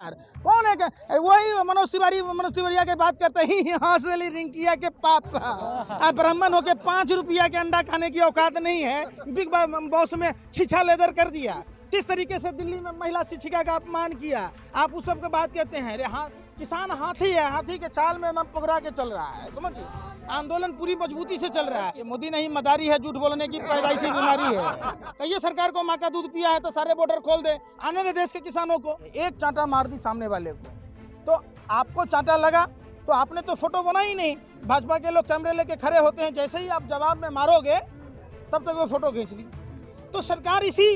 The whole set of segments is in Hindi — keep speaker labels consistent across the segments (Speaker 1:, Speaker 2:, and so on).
Speaker 1: यार। कौन है वही मनोज तिवारी की बात करते ही हौसली रिंकिया के पापा ब्राह्मण होके 5 रुपया के अंडा खाने की औकात नहीं है, बिग बॉस में छीछा लेदर कर दिया। किस तरीके से दिल्ली में महिला शिक्षिका का अपमान किया, आप उस सब की बात कहते हैं। अरे हाँ, किसान हाथी है, हाथी के चाल में एकदम पकड़ा के चल रहा है, समझिए। आंदोलन पूरी मजबूती से चल रहा है। ये मोदी नहीं मदारी है, झूठ बोलने की पैदाइशी बीमारी है। कहिए सरकार को माँ का दूध पिया है तो सारे बॉर्डर खोल दे, आने दे देश के किसानों को। एक चांटा मार दी सामने वाले को, तो आपको चांटा लगा तो आपने तो फोटो बना ही नहीं। भाजपा के लोग कैमरे लेके खड़े होते हैं, जैसे ही आप जवाब में मारोगे तब तक वो फोटो खींच ली। तो सरकार इसी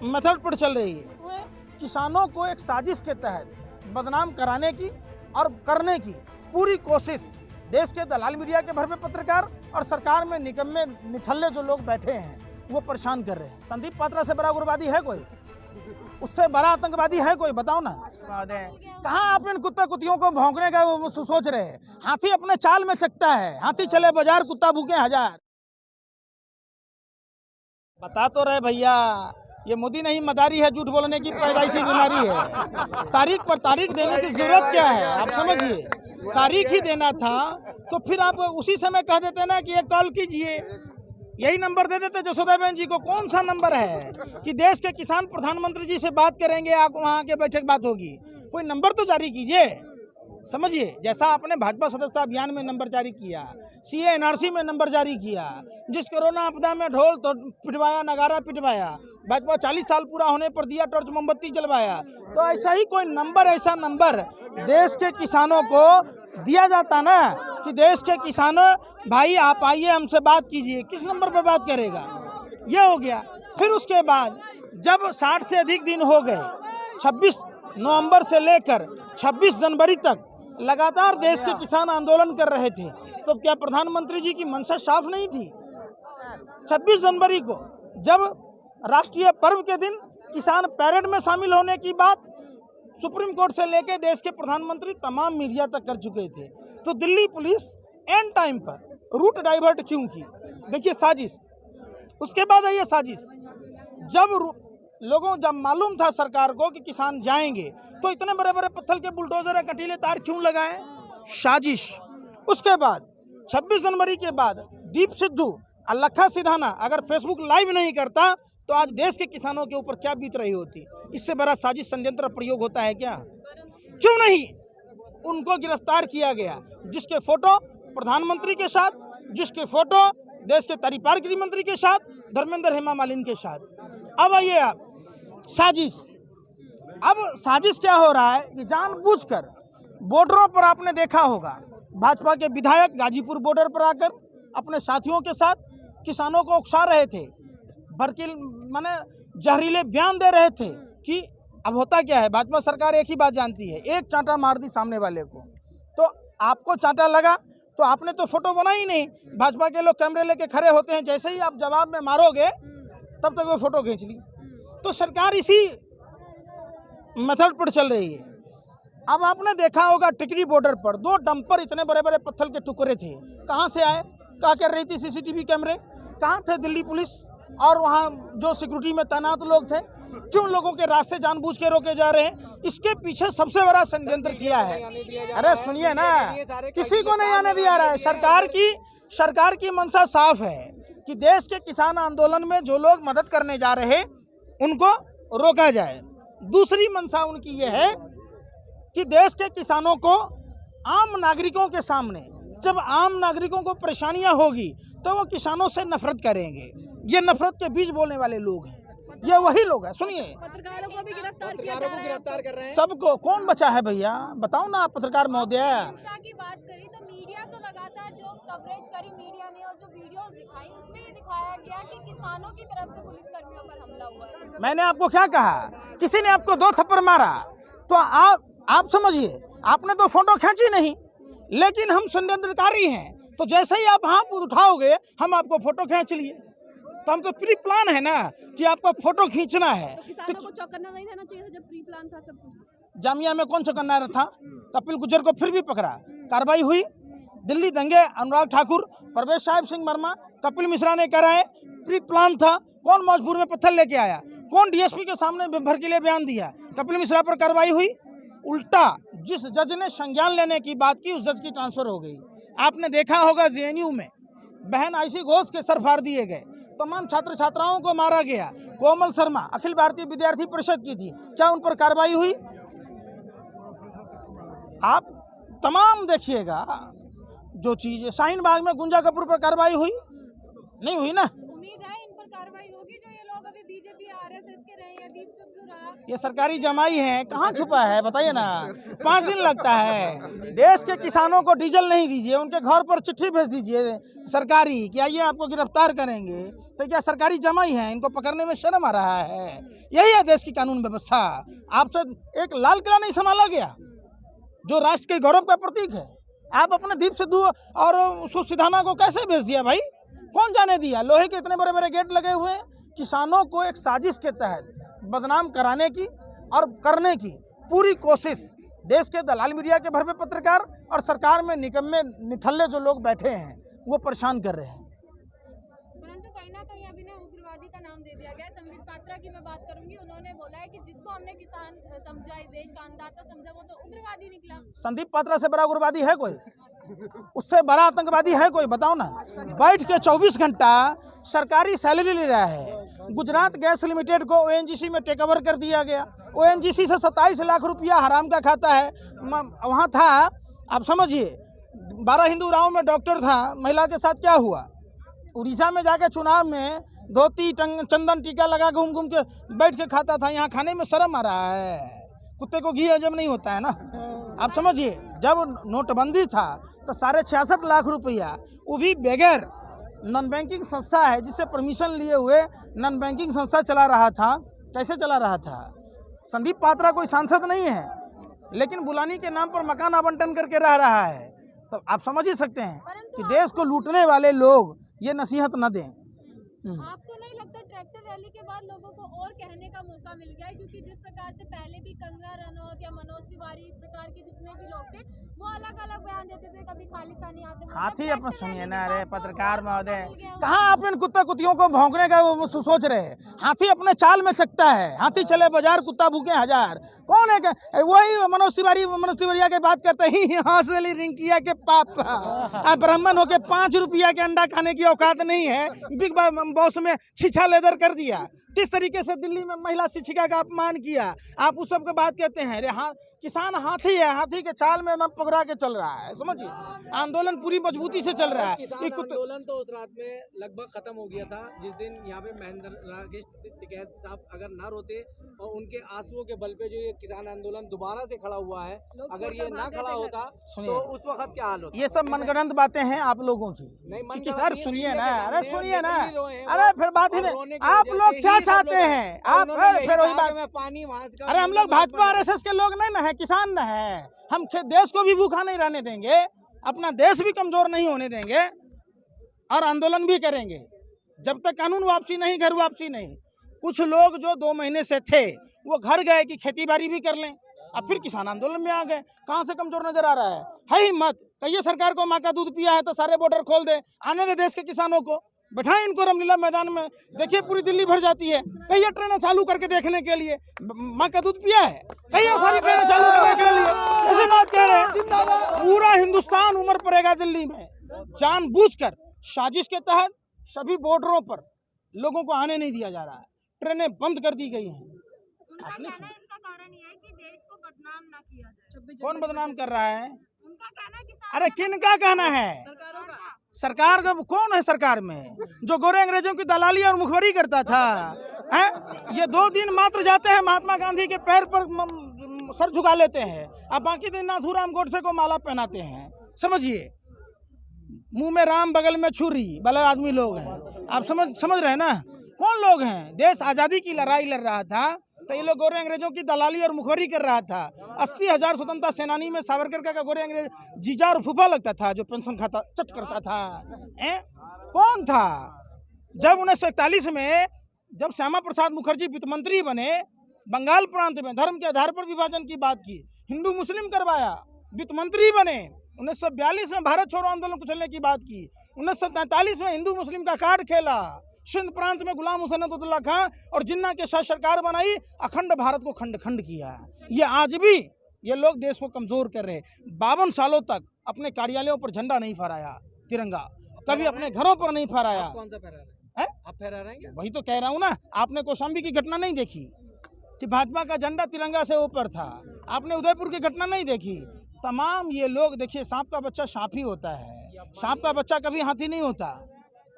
Speaker 1: मेथड पर चल रही है। किसानों को एक साजिश के तहत बदनाम कराने की और करने की पूरी कोशिश देश के दलाल मीडिया के भर में पत्रकार और सरकार में निकम्मे निठल्ले जो लोग बैठे हैं वो परेशान कर रहे हैं। संदीप पात्रा से बड़ा उग्रवादी है कोई? उससे बड़ा आतंकवादी है कोई? बताओ ना। कहाँ आप इन कुत्ते कुतियों को भौंकने का वो सोच रहे हैं? हाथी अपने चाल में चकता है, हाथी चले बाजार कुत्ता भूखे हजार। बता तो रहे भैया, ये मोदी नहीं मदारी है, झूठ बोलने की पैदाइशी बीमारी है। तारीख पर तारीख देने की जरूरत क्या है? आप समझिए, तारीख ही देना था तो फिर आप उसी समय कह देते ना कि ये कॉल कीजिए, यही नंबर दे देते जसोदाबेन जी को। कौन सा नंबर है कि देश के किसान प्रधानमंत्री जी से बात करेंगे, आप वहाँ के बैठक बात होगी? कोई नंबर तो जारी कीजिए, समझिए। जैसा आपने भाजपा सदस्यता अभियान में नंबर जारी किया, सीए एनआरसी में नंबर जारी किया, जिस कोरोना आपदा में ढोल तो पिटवाया, नगारा पिटवाया, भाजपा 40 साल पूरा होने पर दिया टॉर्च मोमबत्ती जलवाया, तो ऐसा ही कोई नंबर, ऐसा नंबर देश के किसानों को दिया जाता ना कि देश के किसानों भाई आप आइए हमसे बात कीजिए। किस नंबर पर बात करेगा? ये हो गया। फिर उसके बाद जब 60 से अधिक दिन हो गए, 26 नवंबर से लेकर 26 जनवरी तक लगातार देश के किसान आंदोलन कर रहे थे, तो क्या प्रधानमंत्री जी की मंशा साफ नहीं थी? 26 जनवरी को जब राष्ट्रीय पर्व के दिन किसान पैरेड में शामिल होने की बात सुप्रीम कोर्ट से लेकर देश के प्रधानमंत्री तमाम मीडिया तक कर चुके थे, तो दिल्ली पुलिस एंड टाइम पर रूट डाइवर्ट क्यों की? देखिए साजिश। उसके बाद है ये साजिश, जब मालूम था सरकार को कि किसान जाएंगे तो इतने बड़े बड़े पत्थर के बुलडोजर कटीले तार क्यों लगाए? साजिश। उसके बाद 26 जनवरी के बाद दीप सिद्धू और लखा सिधाना अगर फेसबुक लाइव नहीं करता तो आज देश के किसानों के ऊपर क्या बीत रही होती? इससे बड़ा साजिश षड्यंत्र प्रयोग होता है क्या? क्यों नहीं उनको गिरफ्तार किया गया, जिसके फोटो प्रधानमंत्री के साथ, जिसके फोटो देश के तरीपार गृह मंत्री के साथ, धर्मेंद्र हेमा मालिनी के साथ। अब आइए आप साजिश। अब साजिश क्या हो रहा है कि जानबूझकर बॉर्डरों पर आपने देखा होगा भाजपा के विधायक गाजीपुर बॉर्डर पर आकर अपने साथियों के साथ किसानों को उकसा रहे थे, भड़कीले माने जहरीले बयान दे रहे थे कि अब होता क्या है, भाजपा सरकार एक ही बात जानती है, एक चांटा मार दी सामने वाले को, तो आपको चांटा लगा तो आपने तो फोटो बना ही नहीं। भाजपा के लोग कैमरे लेके खड़े होते हैं, जैसे ही आप जवाब में मारोगे तब तक वो फोटो खींच ली। तो सरकार इसी मेथड पर चल रही है। अब आपने देखा होगा टिकरी बॉर्डर पर 2 डंपर इतने बड़े बड़े पत्थर के टुकड़े थे, कहाँ से आए? क्या कर रही थी सीसीटीवी कैमरे? कहाँ थे दिल्ली पुलिस और वहाँ जो सिक्योरिटी में तैनात लोग थे? क्यों लोगों के रास्ते जानबूझ के रोके जा रहे हैं? इसके पीछे सबसे बड़ा षड्यंत्र किया है। अरे सुनिए ना, किसी को नहीं आने दिया रहा है। सरकार की मंशा साफ है कि देश के किसान आंदोलन में जो लोग मदद करने जा रहे हैं उनको रोका जाए। दूसरी मंशा उनकी ये है कि देश के किसानों को, आम नागरिकों के सामने जब आम नागरिकों को परेशानियां होगी तो वो किसानों से नफरत करेंगे। ये नफरत के बीज बोलने वाले लोग हैं, ये वही लोग हैं। सुनिए,
Speaker 2: पत्रकारों को भी गिरफ्तार कर रहे हैं।
Speaker 1: सबको कौन बचा है भैया? बताओ ना पत्रकार महोदय।
Speaker 2: हिंसा की बात करी तो मीडिया तो लगातार जो कवरेज करी मीडिया ने और जो वीडियोस दिखाई उसमें ये दिखाया गया कि किसानों की तरफ से पुलिस कर्मियों पर हमला हुआ है।
Speaker 1: मैंने आपको क्या कहा? किसी ने आपको 2 थप्पड़ मारा तो आप समझिए, आपने तो फोटो खींची नहीं, लेकिन हम षड्यंत्रकारी हैं, तो जैसे ही आप हाथ उठाओगे हम आपको फोटो खींच लिए। तो हम तो प्री प्लान है ना कि आपको फोटो खींचना है।
Speaker 2: तो किसानों को चौकन्ना नहीं रहना चाहिए जब प्री प्लान था सब कुछ?
Speaker 1: जामिया में कौन चौकन्ना था? कपिल गुज्जर को फिर भी पकड़ा, कार्रवाई हुई। दिल्ली दंगे अनुराग ठाकुर, परवेश साहिब सिंह वर्मा, कपिल मिश्रा ने कराए, प्री प्लान था। कौन मजबूर में पत्थर लेके आया? कौन डीएसपी के सामने भड़कीले बयान दिया? कपिल मिश्रा पर कार्रवाई हुई। उल्टा जिस जज ने संज्ञान लेने की बात की उस जज की ट्रांसफर हो गई। आपने देखा होगा जेएनयू में बहन आयशी घोष के सर फाड़ दिए गए, तमाम छात्र छात्राओं को मारा गया। कोमल शर्मा अखिल भारतीय विद्यार्थी परिषद की थी, क्या उन पर कार्रवाई हुई? आप तमाम देखिएगा जो चीज़। शाहीन बाग में गुंजा कपूर पर कार्रवाई हुई? नहीं हुई ना।
Speaker 2: उम्मीद है इन पर कार्रवाई होगी जो ये लोग अभी बीजेपी आरएसएस के रहे हैं, दीप सिद्धू रहा।
Speaker 1: ये सरकारी जमाई है, कहाँ छुपा है बताइए ना। 5 दिन लगता है। देश के किसानों को डीजल नहीं दीजिए, उनके घर पर चिट्ठी भेज दीजिए सरकारी कि आइए आपको गिरफ्तार करेंगे, तो क्या सरकारी जमाई है? इनको पकड़ने में शर्म आ रहा है। यही है देश की कानून व्यवस्था। आपसे एक लाल किला नहीं संभाला गया जो राष्ट्र के गौरव का प्रतीक है। आप अपने दीप सिद्धू और सुसिधाना को कैसे भेज दिया भाई? कौन जाने दिया? लोहे के इतने बड़े बड़े गेट लगे हुए हैं। किसानों को एक साजिश के तहत बदनाम कराने की और करने की पूरी कोशिश देश के दलाल मीडिया के भर में पत्रकार और सरकार में निकम्मे निठल्ले जो लोग बैठे हैं वो परेशान कर रहे हैं।
Speaker 2: परंतु कहीं ना कहीं अभी ना उग्रवादी का नाम दे दिया गया। संबित पात्रा की मैं बात करूंगी, उन्होंने बोला है कि जिसको हमने किसान समझा, इस देश का अन्नदाता समझा, वो तो उग्रवादी निकला।
Speaker 1: संदीप पात्रा से बड़ा उग्रवादी है कोई? उससे बड़ा आतंकवादी है कोई? बताओ ना। बैठ के 24 घंटा सरकारी सैलरी ले रहा है। गुजरात गैस लिमिटेड को ओएनजीसी में टेक ओवर कर दिया गया। ओएनजीसी से 27 लाख रुपया हराम का खाता है। वहाँ था, आप समझिए, 12 हिंदू राव में डॉक्टर था, महिला के साथ क्या हुआ? उड़ीसा में जाके चुनाव में धोती चंदन टीका लगा घूम घूम के बैठ के खाता था। यहाँ खाने में शर्म आ रहा है। कुत्ते को घी हजम नहीं होता है ना। आप समझिए, जब नोटबंदी था तो 66.5 लाख रुपया, वो भी बगैर नॉन बैंकिंग संस्था है जिससे परमिशन लिए हुए नॉन बैंकिंग संस्था चला रहा था। कैसे चला रहा था? संदीप पात्रा कोई सांसद नहीं है, लेकिन बुलानी के नाम पर मकान आवंटन करके रह रहा है। तो आप समझ ही सकते हैं कि देश को लूटने वाले लोग ये नसीहत न दें।
Speaker 2: आपको नहीं लगता ट्रैक्टर रैली के बाद लोगों को और कहने का मौका मिल गया है? क्योंकि जिस प्रकार से पहले भी कंगना रनौत या मनोज तिवारी, इस प्रकार के जितने भी लोग थे, वो अलग अलग बयान देते थे, कभी खालिस्तानी आतंकवादी।
Speaker 1: हाथी अपन सुनिए ना। अरे पत्रकार महोदय, कहाँ आप इन कुत्ता कुतियों को भौंकने का वो सोच रहे हैं? हाथी अपने चाल में सकता है। हाथी चले बाजार, कुत्ता भूखे हजार। कौन है? वही मनोज तिवारिया के बात करते ही हौसली रिंकिया के पापा ब्राह्मण होके 5 रुपया के अंडा खाने की औकात नहीं है। बिग बॉस में छीछा लेदर कर दिया। किस तरीके से दिल्ली में महिला शिक्षिका का अपमान किया। आप उस सब के बात कहते हैं? अरे हाँ, किसान हाथी है, हाथी के चाल में एकदम पकड़ा के चल रहा है। समझिए, आंदोलन पूरी मजबूती से चल रहा है।
Speaker 3: आंदोलन तो उस रात में लगभग खत्म हो गया था जिस दिन यहाँ पे महेंद्र राकेश टिकैत साहब अगर ना रोते और उनके आंसुओं के बल पे जो ये किसान आंदोलन दोबारा से खड़ा हुआ है, अगर ये ना खड़ा होता तो उस वक्त क्या हाल होता?
Speaker 1: ये सब मनगढ़ंत बातें हैं आप लोगों की।
Speaker 3: नहीं,
Speaker 1: सर सुनिए ना। अरे सुनिए ना। अरे फिर बात ही नहीं। आप लोग क्या चाहते हैं? आप फिर वही बात में पानी वहाँ। अरे हम लोग भाजपा आरएसएस के लोग नहीं ना है, किसान ना है। हम देश को भी भूखा नहीं रहने देंगे, अपना देश भी कमजोर नहीं होने देंगे और आंदोलन भी करेंगे जब तक कानून वापसी नहीं, घर वापसी नहीं। कुछ लोग जो 2 महीने से थे वो घर गए कि खेती बाड़ी भी कर लें, अब फिर किसान आंदोलन में आ गए। कहाँ से कमजोर नजर आ रहा है हिम्मत? कहिए सरकार को माँ का दूध पिया है तो सारे बॉर्डर खोल दे, आने दे देश के किसानों को, बैठाएं इनको रामलीला मैदान में। देखिए पूरी दिल्ली भर जाती है। कहिए ट्रेनें चालू करके देखने के लिए माँ का दूध पिया है, कहिए सारी ट्रेनें चालू करने के लिए। ऐसी बात कह रहे हैं। पूरा हिंदुस्तान उमड़ पड़ेगा दिल्ली में। जानबूझकर साजिश के तहत सभी बॉर्डरों पर लोगों को आने नहीं दिया जा रहा है। ट्रेनें बंद कर दी गई हैं।
Speaker 2: उनका कहना है इसका कारण ये है कि देश को बदनाम ना किया जाए।
Speaker 1: कौन बदनाम कर रहा है?
Speaker 2: उनका कहना है कि
Speaker 1: अरे किन का कहना है? सरकार का कौन है? सरकार में जो गोरे अंग्रेजों की दलाली और मुखबरी करता था है? ये 2 दिन मात्र जाते हैं महात्मा गांधी के पैर पर सर झुका लेते हैं, अब बाकी दिन नाथूराम गोडसे को माला पहनाते हैं। समझिए, मुंह में राम बगल में छुरी वाले आदमी लोग हैं। आप समझ रहे हैं ना कौन लोग हैं? देश आज़ादी की लड़ाई लड़ रहा था तो ये लोग गोरे अंग्रेजों की दलाली और मुखबरी कर रहा था। 80,000 स्वतंत्रता सेनानी में सावरकर का गोरे अंग्रेज जीजा और फूफा लगता था जो पेंशन खाता चट करता था। कौन था? जब 1941 में जब श्यामा प्रसाद मुखर्जी वित्त मंत्री बने, बंगाल प्रांत में धर्म के आधार पर विभाजन की बात की, हिंदू मुस्लिम करवाया, वित्त मंत्री बने। 1942 में भारत छोड़ो आंदोलन कुचलने की बात की, 1943 में हिंदू मुस्लिम का कार्ड खेला सिंध प्रांत में गुलाम हुसैन अब्दुल्ला खां और जिन्ना के साथ सरकार बनाई, अखंड भारत को खंड खंड किया। ये आज भी ये लोग देश को कमजोर कर रहे हैं। 52 सालों तक अपने कार्यालयों पर झंडा नहीं फहराया, तिरंगा कभी अपने घरों पर नहीं फहराया।
Speaker 3: कौन सा फहरा रहे
Speaker 1: है?
Speaker 3: हैं? आप फहरा रहे हैं क्या?
Speaker 1: वही तो कह रहा हूँ ना, आपने कौशाम्बी की घटना नहीं देखी कि भाजपा का झंडा तिरंगा से ऊपर था, आपने उदयपुर की घटना नहीं देखी। तमाम ये लोग देखिए, सांप का बच्चा सांप ही होता है, सांप का बच्चा कभी हाथी नहीं होता।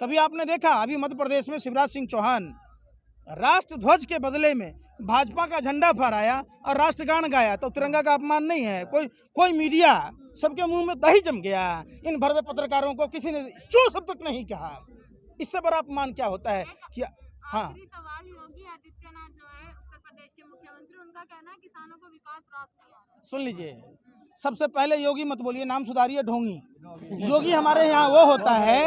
Speaker 1: कभी आपने देखा अभी मध्य प्रदेश में शिवराज सिंह चौहान राष्ट्र ध्वज के बदले में भाजपा का झंडा फहराया और राष्ट्रगान गाया, तो तिरंगा का अपमान नहीं है? कोई मीडिया, सबके मुंह में दही जम गया। इन भरवे पत्रकारों को किसी ने चू शब्द तक नहीं कहा। इससे बड़ा अपमान क्या होता है कि हाँ।
Speaker 2: आखिरी सवाल, योगी आदित्यनाथ जो है उत्तर प्रदेश के मुख्यमंत्री, उनका कहना है किसानों को विकास रास नहीं आ रहा।
Speaker 1: सुन लीजिए, सबसे पहले योगी मत बोलिए, नाम सुधारिए, ढोंगी। योगी हमारे यहाँ वो होता है,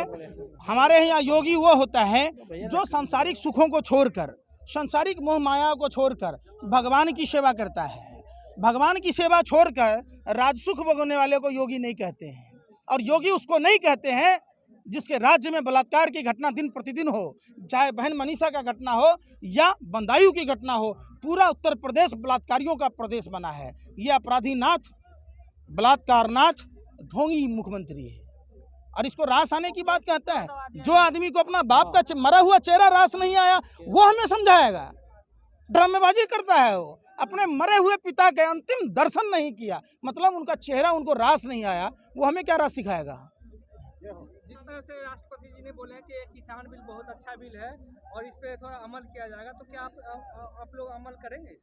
Speaker 1: हमारे यहाँ योगी वो होता है जो सांसारिक सुखों को छोड़कर, सांसारिक मोह माया को छोड़कर भगवान की सेवा करता है। भगवान की सेवा छोड़कर राजसुख भोगने वाले को योगी नहीं कहते हैं। और योगी उसको नहीं कहते हैं जिसके राज्य में बलात्कार की घटना दिन प्रतिदिन हो, चाहे बहन मनीषा का घटना हो या बंदायू की घटना हो। पूरा उत्तर प्रदेश बलात्कारियों का प्रदेश बना है। ये अपराधीनाथ, बलात्कारनाथ, ढोंगी मुख्यमंत्री है और इसको रास आने की बात कहता है। जो आदमी को अपना बाप का मरा हुआ चेहरा रास नहीं आया, वो हमें समझाएगा। ड्रामेबाजी करता है वो, अपने मरे हुए पिता के अंतिम दर्शन नहीं किया, मतलब उनका चेहरा उनको रास नहीं आया, वो हमें क्या रास सिखाएगा।
Speaker 4: जिस तरह से राष्ट्रपति जी ने बोले कि किसान बिल बहुत अच्छा बिल है और इस पे थोड़ा अमल किया जाएगा, तो क्या आप लोग अमल करेंगे?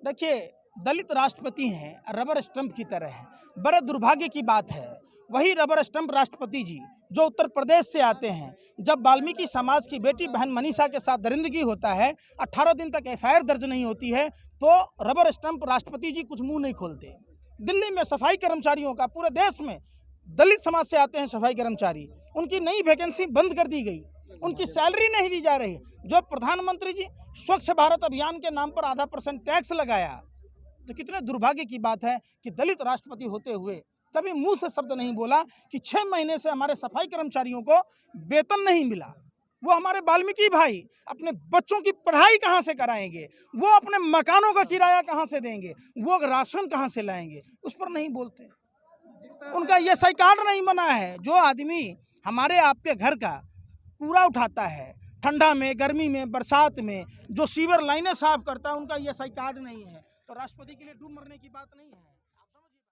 Speaker 1: देखिए, दलित राष्ट्रपति हैं, रबर स्टंप की तरह है। बड़े दुर्भाग्य की बात है, वही रबर स्टंप राष्ट्रपति जी जो उत्तर प्रदेश से आते हैं, जब वाल्मीकि समाज की बेटी बहन मनीषा के साथ दरिंदगी होता है, 18 दिन तक FIR दर्ज नहीं होती है, तो रबर स्टंप राष्ट्रपति जी कुछ मुंह नहीं खोलते। दिल्ली में सफाई कर्मचारियों का, पूरे देश में दलित समाज से आते हैं सफाई कर्मचारी, उनकी नई वैकेंसी बंद कर दी गई, उनकी सैलरी नहीं दी जा रही। जो प्रधानमंत्री जी स्वच्छ भारत अभियान के नाम पर आधा % टैक्स लगाया, तो कितने दुर्भाग्य की बात है कि दलित राष्ट्रपति होते हुए कभी मुंह से शब्द नहीं बोला कि 6 महीने से हमारे सफाई कर्मचारियों को वेतन नहीं मिला। वो हमारे वाल्मीकि भाई अपने बच्चों की पढ़ाई कहाँ से कराएंगे, वो अपने मकानों का किराया कहाँ से देंगे, वो राशन कहाँ से लाएंगे, उस पर नहीं बोलते। उनका ये सही कार्ड नहीं बना है। जो आदमी हमारे आपके घर का कूड़ा उठाता है, ठंडा में, गर्मी में, बरसात में, जो सीवर लाइनें साफ करता है, उनका ये सही कार्ड नहीं है, तो राष्ट्रपति के लिए डूब मरने की बात नहीं है।